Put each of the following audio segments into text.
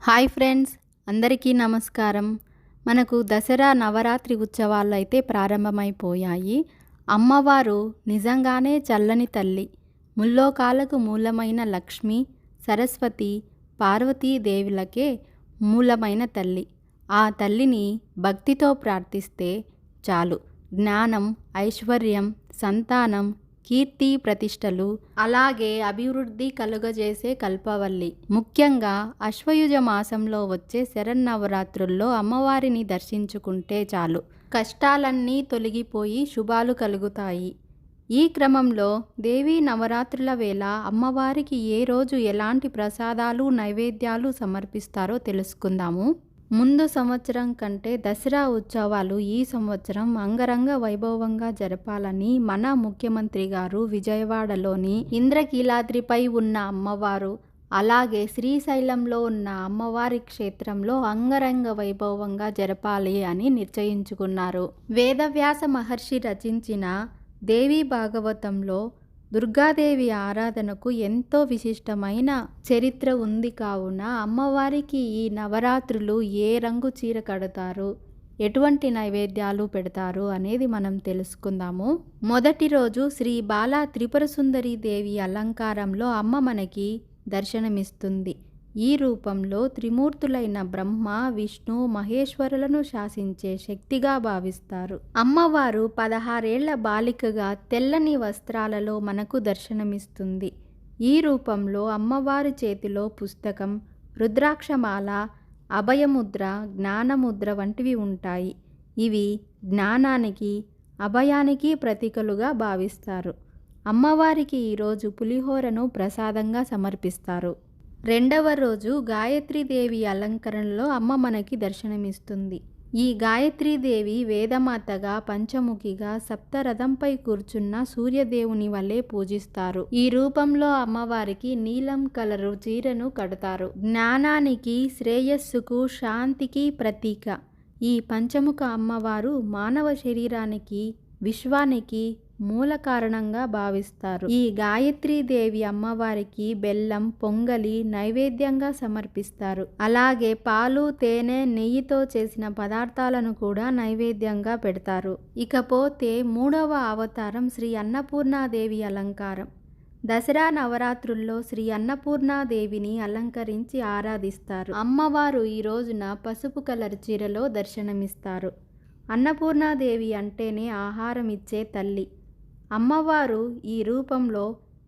Hi friends, అందరికీ నమస్కారం. మనకు దసరా నవరాత్రి ఉత్సవాలు అయితే ప్రారంభమైపోయాయి. అమ్మవారు నిజంగానే చల్లని తల్లి. ముల్లోకాలకు మూలమైన లక్ష్మి, సరస్వతి, పార్వతీదేవులకే మూలమైన తల్లి. ఆ తల్లిని భక్తితో ప్రార్థిస్తే చాలు జ్ఞానం, ఐశ్వర్యం, సంతానం, కీర్తి ప్రతిష్టలు, అలాగే అభివృద్ధి కలుగజేసే కల్పవల్లి. ముఖ్యంగా అశ్వయుజ మాసంలో వచ్చే శరన్నవరాత్రుల్లో అమ్మవారిని దర్శించుకుంటే చాలు కష్టాలన్నీ తొలగిపోయి శుభాలు కలుగుతాయి. ఈ క్రమంలో దేవీ నవరాత్రుల వేళ అమ్మవారికి ఏ రోజు ఎలాంటి ప్రసాదాలు, నైవేద్యాలు సమర్పిస్తారో తెలుసుకుందాము. ముందు సంవత్సరం కంటే దసరా ఉత్సవాలు ఈ సంవత్సరం అంగరంగ వైభవంగా జరపాలని మన ముఖ్యమంత్రి గారు విజయవాడలోని ఇంద్రకీలాద్రిపై ఉన్న అమ్మవారు, అలాగే శ్రీశైలంలో ఉన్న అమ్మవారి క్షేత్రంలో అంగరంగ వైభవంగా జరపాలి అని నిశ్చయించుకున్నారు. వేదవ్యాస మహర్షి రచించిన దేవీ భాగవతంలో దుర్గాదేవి ఆరాధనకు ఎంతో విశిష్టమైన చరిత్ర ఉంది. కావున అమ్మవారికి ఈ నవరాత్రులు ఏ రంగు చీర కడతారు, ఎటువంటి నైవేద్యాలు పెడతారు అనేది మనం తెలుసుకుందాము. మొదటి రోజు శ్రీ బాలా త్రిపుర సుందరి దేవి అలంకారంలో అమ్మ మనకి దర్శనమిస్తుంది. ఈ రూపంలో త్రిమూర్తులైన బ్రహ్మ, విష్ణు, మహేశ్వరులను శాసించే శక్తిగా భావిస్తారు. అమ్మవారు 16 ఏళ్ల బాలికగా తెల్లని వస్త్రాలలో మనకు దర్శనమిస్తుంది. ఈ రూపంలో అమ్మవారి చేతిలో పుస్తకం, రుద్రాక్షమాల, అభయముద్ర, జ్ఞానముద్ర వంటివి ఉంటాయి. ఇవి జ్ఞానానికి, అభయానికి ప్రతీకలుగా భావిస్తారు. అమ్మవారికి ఈరోజు పులిహోరను ప్రసాదంగా సమర్పిస్తారు. రెండవ రోజు గాయత్రీదేవి అలంకరణలో అమ్మ మనకి దర్శనమిస్తుంది. ఈ గాయత్రీదేవి వేదమాతగా, పంచముఖిగా, సప్తరథంపై కూర్చున్న సూర్యదేవుని వలె పూజిస్తారు. ఈ రూపంలో అమ్మవారికి నీలం కలరు చీరను కడతారు. జ్ఞానానికి, శ్రేయస్సుకు, శాంతికి ప్రతీక ఈ పంచముఖ అమ్మవారు మానవ శరీరానికి, విశ్వానికి మూల కారణంగా భావిస్తారు. ఈ గాయత్రీదేవి అమ్మవారికి బెల్లం, పొంగలి నైవేద్యంగా సమర్పిస్తారు. అలాగే పాలు, తేనె, నెయ్యితో చేసిన పదార్థాలను కూడా నైవేద్యంగా పెడతారు. ఇకపోతే మూడవ అవతారం శ్రీ అన్నపూర్ణాదేవి అలంకారం. దసరా నవరాత్రుల్లో శ్రీ అన్నపూర్ణాదేవిని అలంకరించి ఆరాధిస్తారు. అమ్మవారు ఈ రోజున పసుపు కలర్ చీరలో దర్శనమిస్తారు. అన్నపూర్ణాదేవి అంటేనే ఆహారం ఇచ్చే తల్లి. అమ్మవారు ఈ రూపంలో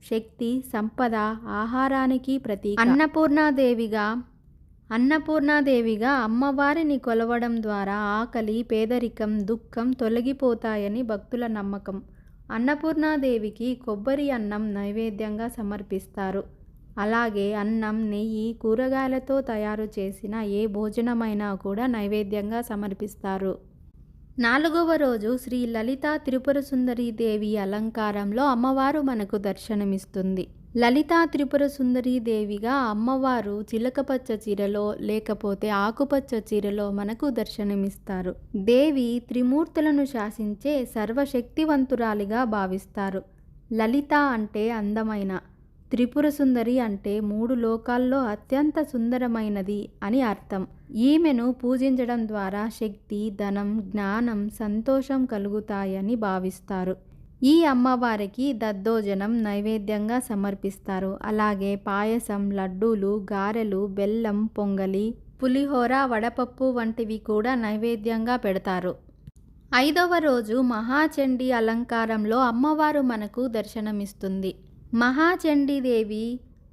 శక్తి, సంపద, ఆహారానికి ప్రతీక. అన్నపూర్ణాదేవిగా అమ్మవారిని కొలవడం ద్వారా ఆకలి, పేదరికం, దుఃఖం తొలగిపోతాయని భక్తుల నమ్మకం. అన్నపూర్ణాదేవికి కొబ్బరి అన్నం నైవేద్యంగా సమర్పిస్తారు. అలాగే అన్నం, నెయ్యి, కూరగాయలతో తయారు చేసిన ఏ భోజనమైనా కూడా నైవేద్యంగా సమర్పిస్తారు. నాలుగవ రోజు శ్రీ లలితా త్రిపుర సుందరి దేవి అలంకారంలో అమ్మవారు మనకు దర్శనమిస్తుంది. లలితా త్రిపుర సుందరి దేవిగా అమ్మవారు చిలకపచ్చ చీరలో, లేకపోతే ఆకుపచ్చ చీరలో మనకు దర్శనమిస్తారు. దేవి త్రిమూర్తులను శాసించే సర్వశక్తివంతురాలిగా భావిస్తారు. లలిత అంటే అందమైన, త్రిపుర సుందరి అంటే 3 లోకాల్లో అత్యంత సుందరమైనది అని అర్థం. ఈమెను పూజించడం ద్వారా శక్తి, ధనం, జ్ఞానం, సంతోషం కలుగుతాయని భావిస్తారు. ఈ అమ్మవారికి దద్దోజనం నైవేద్యంగా సమర్పిస్తారు. అలాగే పాయసం, లడ్డూలు, గారెలు, బెల్లం, పొంగలి, పులిహోర, వడపప్పు వంటివి కూడా నైవేద్యంగా పెడతారు. ఐదవ రోజు మహాచండీ అలంకారంలో అమ్మవారు మనకు దర్శనమిస్తుంది. మహాచండీదేవి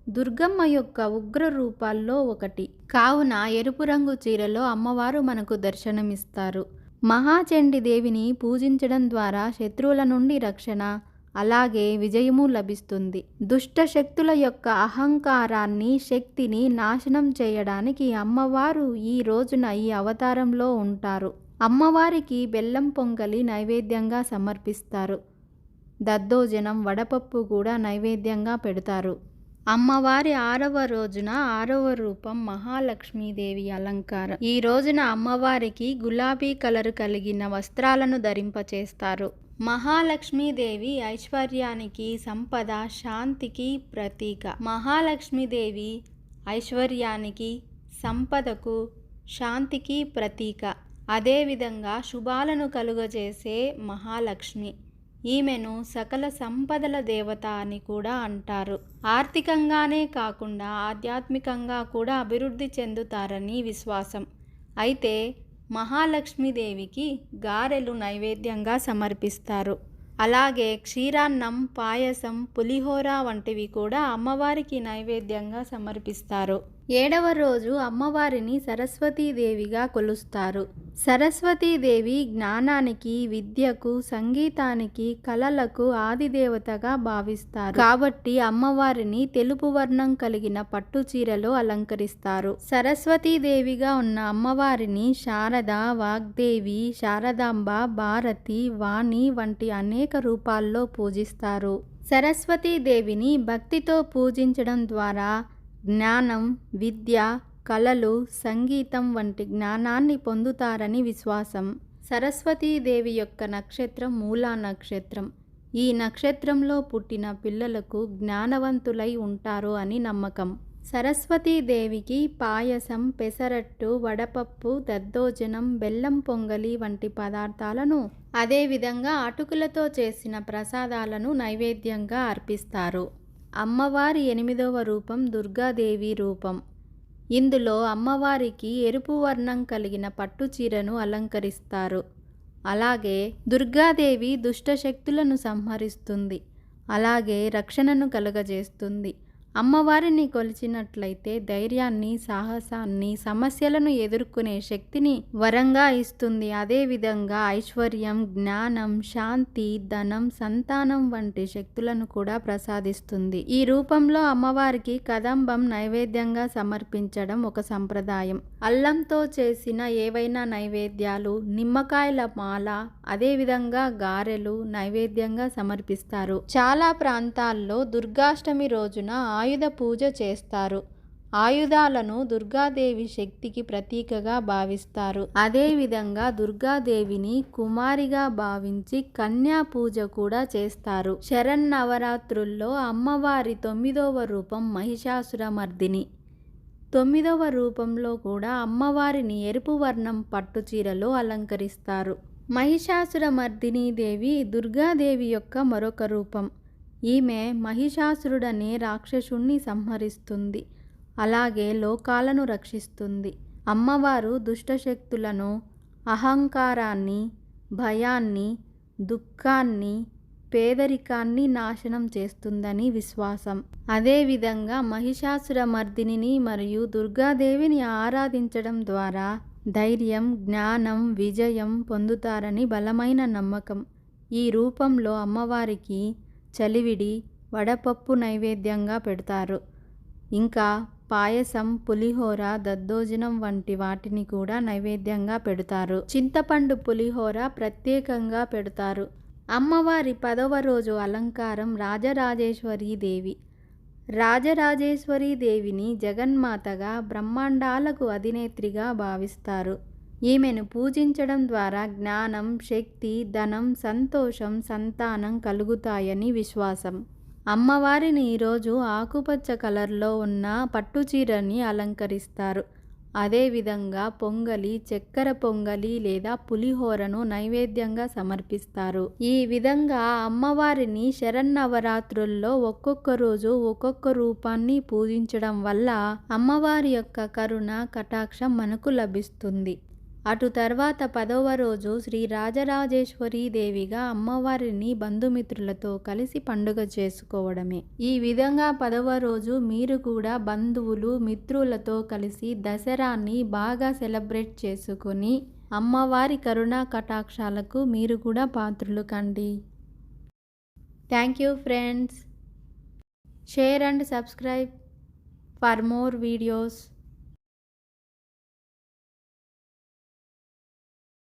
దుర్గమ్మ యొక్క ఉగ్ర రూపాల్లో ఒకటి. కావున ఎరుపు రంగు చీరలో అమ్మవారు మనకు దర్శనమిస్తారు. మహాచండీదేవిని పూజించడం ద్వారా శత్రువుల నుండి రక్షణ, అలాగే విజయము లభిస్తుంది. దుష్ట శక్తుల యొక్క అహంకారాన్ని, శక్తిని నాశనం చేయడానికి అమ్మవారు ఈ రోజున ఈ అవతారంలో ఉంటారు. అమ్మవారికి బెల్లం పొంగలి నైవేద్యంగా సమర్పిస్తారు. దద్దోజనం, వడపప్పు కూడా నైవేద్యంగా పెడతారు. అమ్మవారి 6వ రోజున 6వ రూపం మహాలక్ష్మీదేవి అలంకారం. ఈ రోజున అమ్మవారికి గులాబీ కలరు కలిగిన వస్త్రాలను ధరింపచేస్తారు. మహాలక్ష్మీదేవి ఐశ్వర్యానికి, సంపద, శాంతికి ప్రతీక. మహాలక్ష్మీదేవి ఐశ్వర్యానికి, సంపదకు, శాంతికి ప్రతీక. అదేవిధంగా శుభాలను కలుగజేసే మహాలక్ష్మి. ఈమెను సకల సంపదల దేవత అని కూడా అంటారు. ఆర్థికంగానే కాకుండా ఆధ్యాత్మికంగా కూడా అభివృద్ధి చెందుతారని విశ్వాసం. అయితే మహాలక్ష్మీదేవికి గారెలు నైవేద్యంగా సమర్పిస్తారు. అలాగే క్షీరాన్నం, పాయసం, పులిహోర వంటివి కూడా అమ్మవారికి నైవేద్యంగా సమర్పిస్తారు. 7వ రోజు అమ్మవారిని సరస్వతీదేవిగా కొలుస్తారు. సరస్వతీదేవి జ్ఞానానికి, విద్యకు, సంగీతానికి, కళలకు ఆదిదేవతగా భావిస్తారు. కాబట్టి అమ్మవారిని తెలుపు వర్ణం కలిగిన పట్టు చీరలో అలంకరిస్తారు. సరస్వతీదేవిగా ఉన్న అమ్మవారిని శారద, వాగ్దేవి, శారదాంబ, భారతి, వాణి వంటి అనేక రూపాల్లో పూజిస్తారు. సరస్వతీదేవిని భక్తితో పూజించడం ద్వారా జ్ఞానం, విద్య, కళలు, సంగీతం వంటి జ్ఞానాన్ని పొందుతారని విశ్వాసం. సరస్వతీదేవి యొక్క నక్షత్రం మూలా నక్షత్రం. ఈ నక్షత్రంలో పుట్టిన పిల్లలకు జ్ఞానవంతులై ఉంటారు అని నమ్మకం. సరస్వతీదేవికి పాయసం, పెసరట్టు, వడపప్పు, దద్దోజనం, బెల్లం పొంగలి వంటి పదార్థాలను, అదేవిధంగా అటుకులతో చేసిన ప్రసాదాలను నైవేద్యంగా అర్పిస్తారు. అమ్మవారి 8వ రూపం దుర్గాదేవి రూపం. ఇందులో అమ్మవారికి ఎరుపు వర్ణం కలిగిన పట్టు చీరను అలంకరిస్తారు. అలాగే దుర్గాదేవి దుష్టశక్తులను సంహరిస్తుంది. అలాగే రక్షణను కలుగజేస్తుంది. అమ్మవారిని కొలిచినట్లయితే ధైర్యాన్ని, సాహసాన్ని, సమస్యలను ఎదుర్కొనే శక్తిని వరంగా ఇస్తుంది. అదేవిధంగా ఐశ్వర్యం, జ్ఞానం, శాంతి, ధనం, సంతానం వంటి శక్తులను కూడా ప్రసాదిస్తుంది. ఈ రూపంలో అమ్మవారికి కదంబం నైవేద్యంగా సమర్పించడం ఒక సంప్రదాయం. అల్లంతో చేసిన ఏవైనా నైవేద్యాలు, నిమ్మకాయల మాల, అదేవిధంగా గారెలు నైవేద్యంగా సమర్పిస్తారు. చాలా ప్రాంతాల్లో దుర్గాష్టమి రోజున ఆయుధ పూజ చేస్తారు. ఆయుధాలను దుర్గాదేవి శక్తికి ప్రతీకగా భావిస్తారు. అదేవిధంగా దుర్గాదేవిని కుమారిగా భావించి కన్యా పూజ కూడా చేస్తారు. శరన్నవరాత్రుల్లో అమ్మవారి 9వ రూపం మహిషాసురమర్దిని. 9వ రూపంలో కూడా అమ్మవారిని ఎరుపు వర్ణం పట్టు చీరలో అలంకరిస్తారు. మహిషాసురమర్దిని దేవి దుర్గాదేవి యొక్క మరొక రూపం. ఈమె మహిషాసురుడనే రాక్షసుణ్ణి సంహరిస్తుంది. అలాగే లోకాలను రక్షిస్తుంది. అమ్మవారు దుష్టశక్తులను, అహంకారాన్ని, భయాన్ని, దుఃఖాన్ని, పేదరికాన్ని నాశనం చేస్తుందని విశ్వాసం. అదేవిధంగా మహిషాసురమర్దినిని మరియు దుర్గాదేవిని ఆరాధించడం ద్వారా ధైర్యం, జ్ఞానం, విజయం పొందుతారని బలమైన నమ్మకం. ఈ రూపంలో అమ్మవారికి చలివిడి, వడపప్పు నైవేద్యంగా పెడతారు. ఇంకా పాయసం, పులిహోర, దద్దోజనం వంటి వాటిని కూడా నైవేద్యంగా పెడతారు. చింతపండు పులిహోర ప్రత్యేకంగా పెడతారు. అమ్మవారి 10వ రోజు అలంకారం రాజరాజేశ్వరీ దేవి. రాజరాజేశ్వరీ దేవిని జగన్మాతగా, బ్రహ్మాండాలకు అధినేత్రిగా భావిస్తారు. ఈమెను పూజించడం ద్వారా జ్ఞానం, శక్తి, ధనం, సంతోషం, సంతానం కలుగుతాయని విశ్వాసం. అమ్మవారిని ఈరోజు ఆకుపచ్చ కలర్లో ఉన్న పట్టు చీరని అలంకరిస్తారు. అదేవిధంగా పొంగలి, చక్కెర పొంగలి లేదా పులిహోరను నైవేద్యంగా సమర్పిస్తారు. ఈ విధంగా అమ్మవారిని శరన్నవరాత్రుల్లో ఒక్కొక్క రోజు ఒక్కొక్క రూపాన్ని పూజించడం వల్ల అమ్మవారి యొక్క కరుణ, కటాక్షం మనకు లభిస్తుంది. అటు తర్వాత 10వ రోజు శ్రీ రాజరాజేశ్వరీ దేవిగా అమ్మవారిని బంధుమిత్రులతో కలిసి పండుగ చేసుకోవడమే. ఈ విధంగా 10వ రోజు మీరు కూడా బంధువులు, మిత్రులతో కలిసి దసరాని బాగా సెలబ్రేట్ చేసుకొని అమ్మవారి కరుణా కటాక్షాలకు మీరు కూడా పాత్రులు కండి. Thank you friends. Share and subscribe for more videos.